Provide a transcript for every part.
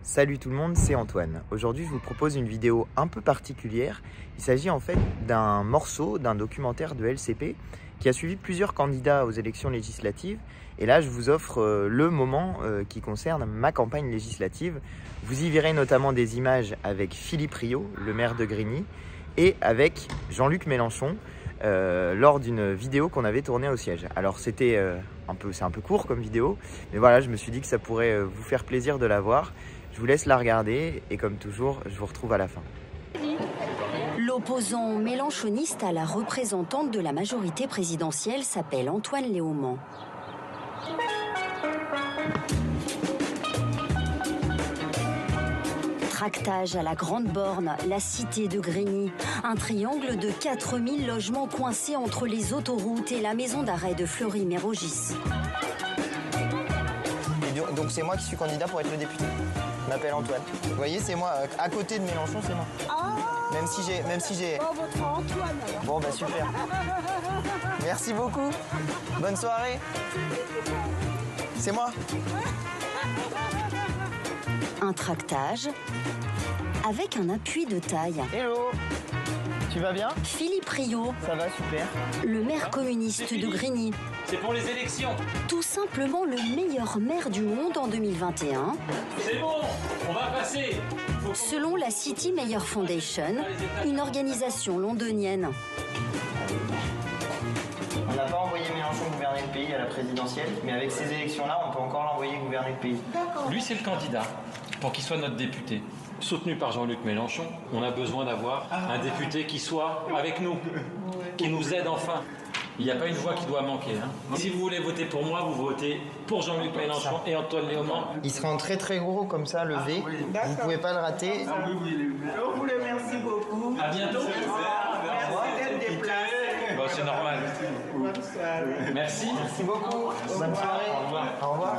Salut tout le monde, c'est Antoine. Aujourd'hui, je vous propose une vidéo un peu particulière. Il s'agit en fait d'un morceau d'un documentaire de LCP qui a suivi plusieurs candidats aux élections législatives. Et là, je vous offre le moment qui concerne ma campagne législative. Vous y verrez notamment des images avec Philippe Rio, le maire de Grigny, et avec Jean-Luc Mélenchon lors d'une vidéo qu'on avait tournée au siège. Alors c'est un peu court comme vidéo, mais voilà, je me suis dit que ça pourrait vous faire plaisir de la voir. Je vous laisse la regarder et comme toujours, je vous retrouve à la fin. L'opposant mélenchoniste à la représentante de la majorité présidentielle s'appelle Antoine Léaumont. Tractage à la Grande Borne, la cité de Grigny. Un triangle de 4000 logements coincés entre les autoroutes et la maison d'arrêt de Fleury-Mérogis. Donc c'est moi qui suis candidat pour être le député. Je m'appelle Antoine. Vous voyez, c'est moi. À côté de Mélenchon, c'est moi. Oh, même si j'ai... Oh, votre Antoine alors. Bon, bah super. Merci beaucoup. Bonne soirée. C'est moi. Un tractage avec un appui de taille. Hello. Tu vas bien? Philippe Rio. Ça va, super. Le maire communiste de Grigny. C'est pour les élections. Tout simplement le meilleur maire du monde en 2021. C'est bon, on va passer. Selon la City Mayor Foundation, une organisation londonienne. On n'a pas envoyé Mélenchon gouverner le pays à la présidentielle, mais avec ces élections-là, on peut encore l'envoyer gouverner le pays. Lui, c'est le candidat pour qu'il soit notre député. Soutenu par Jean-Luc Mélenchon, on a besoin d'avoir un député qui soit avec nous, qui nous aide enfin. Il n'y a pas une voix qui doit manquer. Si vous voulez voter pour moi, vous votez pour Jean-Luc Mélenchon et Antoine Léaumont. Il sera en très très gros comme ça, levé. Vous ne pouvez pas le rater. Je vous remercie beaucoup. À bientôt. Merci d'être déplacé. Bon, c'est normal. Bonne soirée. Merci. Merci beaucoup. Bonne soirée. Au revoir.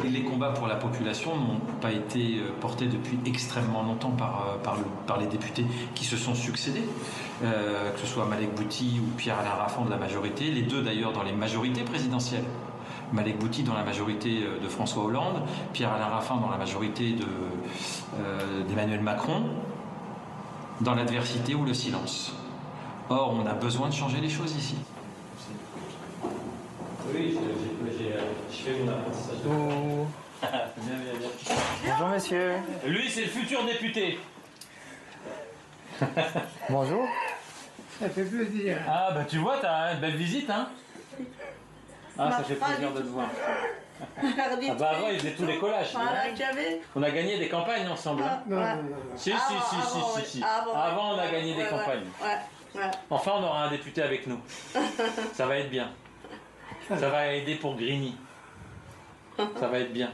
Et les combats pour la population n'ont pas été portés depuis extrêmement longtemps par les députés qui se sont succédés, que ce soit Malek Bouti ou Pierre-Alain Raffan de la majorité, les deux d'ailleurs dans les majorités présidentielles. Malek Bouti dans la majorité de François Hollande, Pierre-Alain Raffan dans la majorité d'Emmanuel Macron, dans l'adversité ou le silence. Or, on a besoin de changer les choses ici. Oui, je fais mon apprentissage. Bonjour monsieur. Lui, c'est le futur député. Bonjour. Ça fait plaisir. Ah, bah tu vois, t'as une belle visite, hein? Ah, ça fait plaisir de te voir. Ah bah avant, ils faisaient tous les collages. On a gagné des campagnes ensemble. Hein? Non. Si. Avant, on a gagné des campagnes. Enfin, on aura un député avec nous. Ça va être bien. Ça va aider pour Grigny. Ça va être bien.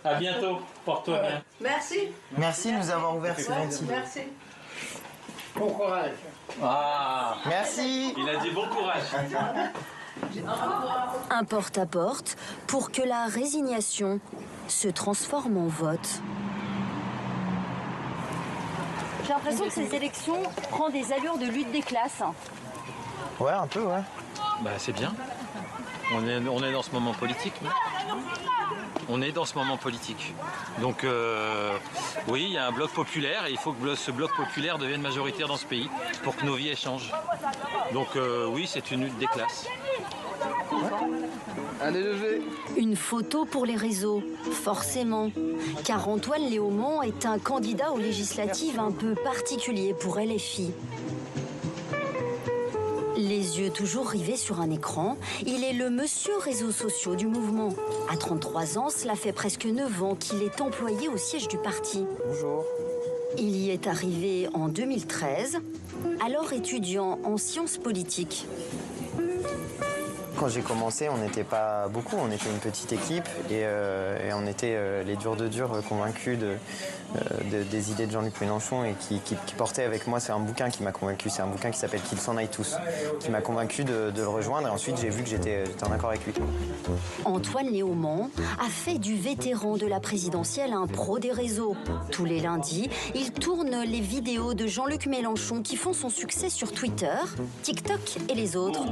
À bientôt. Porte-toi bien. Merci. Merci de nous avoir ouvert, c'est gentil. Merci. Bon courage. Ah, Merci. il a dit bon courage. Un porte-à-porte pour que la résignation se transforme en vote. J'ai l'impression que ces élections prennent des allures de lutte des classes. Ouais, un peu, ouais. Bah c'est bien. On est dans ce moment politique. Non, on est dans ce moment politique. Donc oui, il y a un bloc populaire et il faut que ce bloc populaire devienne majoritaire dans ce pays pour que nos vies changent. Donc oui, c'est une lutte des classes. Allez, levé. Une photo pour les réseaux, forcément. Car Antoine Léaumont est un candidat aux législatives un peu particulier pour LFI. Les yeux toujours rivés sur un écran, il est le monsieur réseaux sociaux du mouvement. À 33 ans, cela fait presque 9 ans qu'il est employé au siège du parti. Bonjour. Il y est arrivé en 2013, alors étudiant en sciences politiques. Quand j'ai commencé, on n'était pas beaucoup, on était une petite équipe et on était les durs de durs convaincus des idées de Jean-Luc Mélenchon et qui portait avec moi, c'est un bouquin qui m'a convaincu, c'est un bouquin qui s'appelle Qu'ils s'en aillent tous, qui m'a convaincu de le rejoindre et ensuite j'ai vu que j'étais en accord avec lui. Antoine Léaumont a fait du vétéran de la présidentielle un pro des réseaux. Tous les lundis, il tourne les vidéos de Jean-Luc Mélenchon qui font son succès sur Twitter, TikTok et les autres.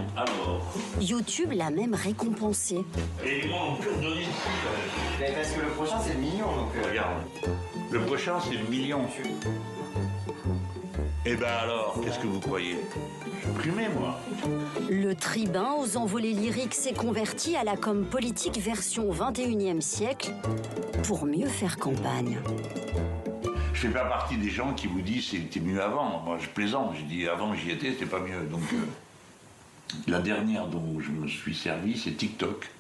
YouTube YouTube l'a même récompensé. Et ils m'ont plus redonné Parce que le prochain, c'est le million, donc... Regarde, le prochain, c'est le million. Eh ben alors, qu'est-ce que vous croyez? Je suis primé, moi. Le tribun aux envolées lyriques s'est converti à la com politique version 21e siècle pour mieux faire campagne. Je fais pas partie des gens qui vous disent c'était mieux avant. Moi, je plaisante. Je dis avant j'y étais, c'était pas mieux. Donc, la dernière dont je me suis servi, c'est TikTok,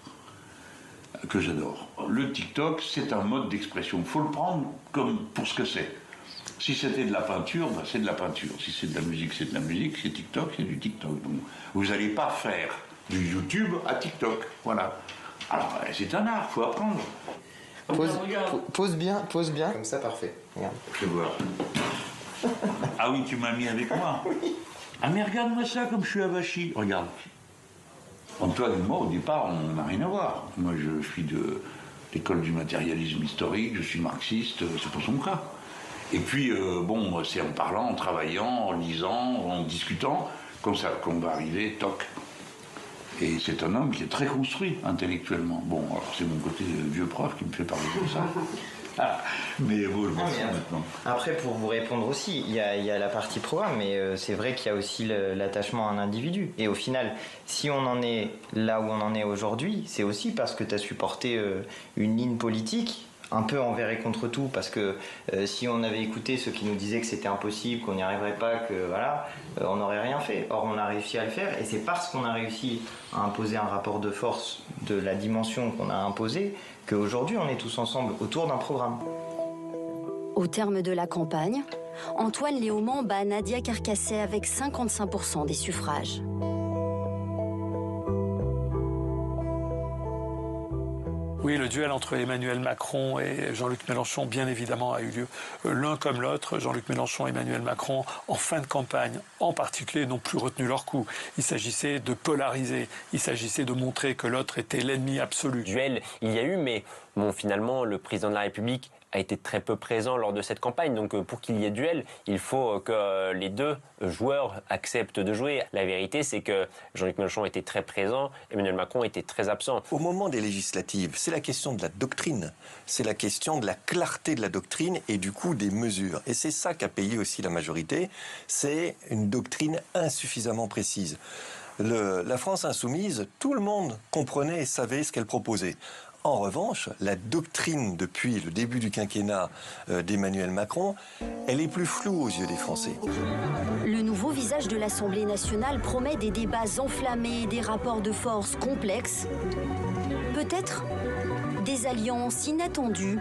que j'adore. Le TikTok, c'est un mode d'expression. Il faut le prendre comme pour ce que c'est. Si c'était de la peinture, ben c'est de la peinture. Si c'est de la musique, c'est de la musique. Si c'est TikTok, c'est du TikTok. Donc, vous n'allez pas faire du YouTube à TikTok. Voilà. Alors, c'est un art, il faut apprendre. Pose bien, comme ça, parfait. Regarde. Je vais voir. Ah oui, tu m'as mis avec moi. Oui. Ah mais regarde-moi ça comme je suis avachi. Regarde. Antoine et moi, au départ, on n'a rien à voir. Moi, je suis de l'école du matérialisme historique, je suis marxiste, c'est pas son cas. Et puis, bon, c'est en parlant, en travaillant, en lisant, en discutant, comme ça qu'on va arriver, toc. Et c'est un homme qui est très construit intellectuellement. Bon, alors c'est mon côté vieux prof qui me fait parler comme ça. Ah, mais bon, je m'en fous maintenant. Après, pour vous répondre aussi, il y a la partie programme, mais c'est vrai qu'il y a aussi l'attachement à un individu. Et au final, si on en est là où on en est aujourd'hui, c'est aussi parce que tu as supporté une ligne politique un peu envers et contre tout, parce que si on avait écouté ceux qui nous disaient que c'était impossible, qu'on n'y arriverait pas, que voilà, on n'aurait rien fait. Or, on a réussi à le faire, et c'est parce qu'on a réussi à imposer un rapport de force de la dimension qu'on a imposé qu'aujourd'hui on est tous ensemble autour d'un programme. Au terme de la campagne, Antoine Léaumont bat Nadia Carcassé avec 55% des suffrages. Oui, le duel entre Emmanuel Macron et Jean-Luc Mélenchon, bien évidemment, a eu lieu. L'un comme l'autre, Jean-Luc Mélenchon et Emmanuel Macron, en fin de campagne, en particulier, n'ont plus retenu leur coup. Il s'agissait de polariser, il s'agissait de montrer que l'autre était l'ennemi absolu. Duel, il y a eu, mais bon, finalement, le président de la République a été très peu présent lors de cette campagne. Donc pour qu'il y ait duel, il faut que les deux joueurs acceptent de jouer. La vérité, c'est que Jean-Luc Mélenchon était très présent, Emmanuel Macron était très absent. Au moment des législatives, c'est la question de la doctrine, c'est la question de la clarté de la doctrine et du coup des mesures. Et c'est ça qu'a payé aussi la majorité, c'est une doctrine insuffisamment précise. La France insoumise, tout le monde comprenait et savait ce qu'elle proposait. En revanche, la doctrine depuis le début du quinquennat d'Emmanuel Macron, elle est plus floue aux yeux des Français. Le nouveau visage de l'Assemblée nationale promet des débats enflammés et des rapports de force complexes. Peut-être des alliances inattendues.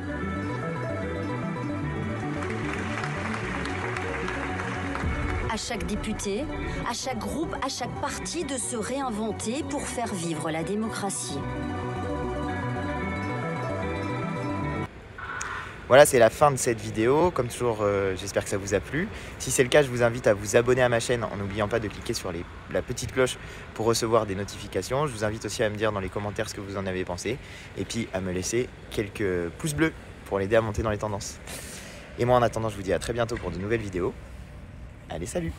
À chaque député, à chaque groupe, à chaque parti de se réinventer pour faire vivre la démocratie. Voilà, c'est la fin de cette vidéo. Comme toujours, j'espère que ça vous a plu. Si c'est le cas, je vous invite à vous abonner à ma chaîne en n'oubliant pas de cliquer sur la petite cloche pour recevoir des notifications. Je vous invite aussi à me dire dans les commentaires ce que vous en avez pensé. Et puis à me laisser quelques pouces bleus pour l'aider à monter dans les tendances. Et moi, en attendant, je vous dis à très bientôt pour de nouvelles vidéos. Allez, salut!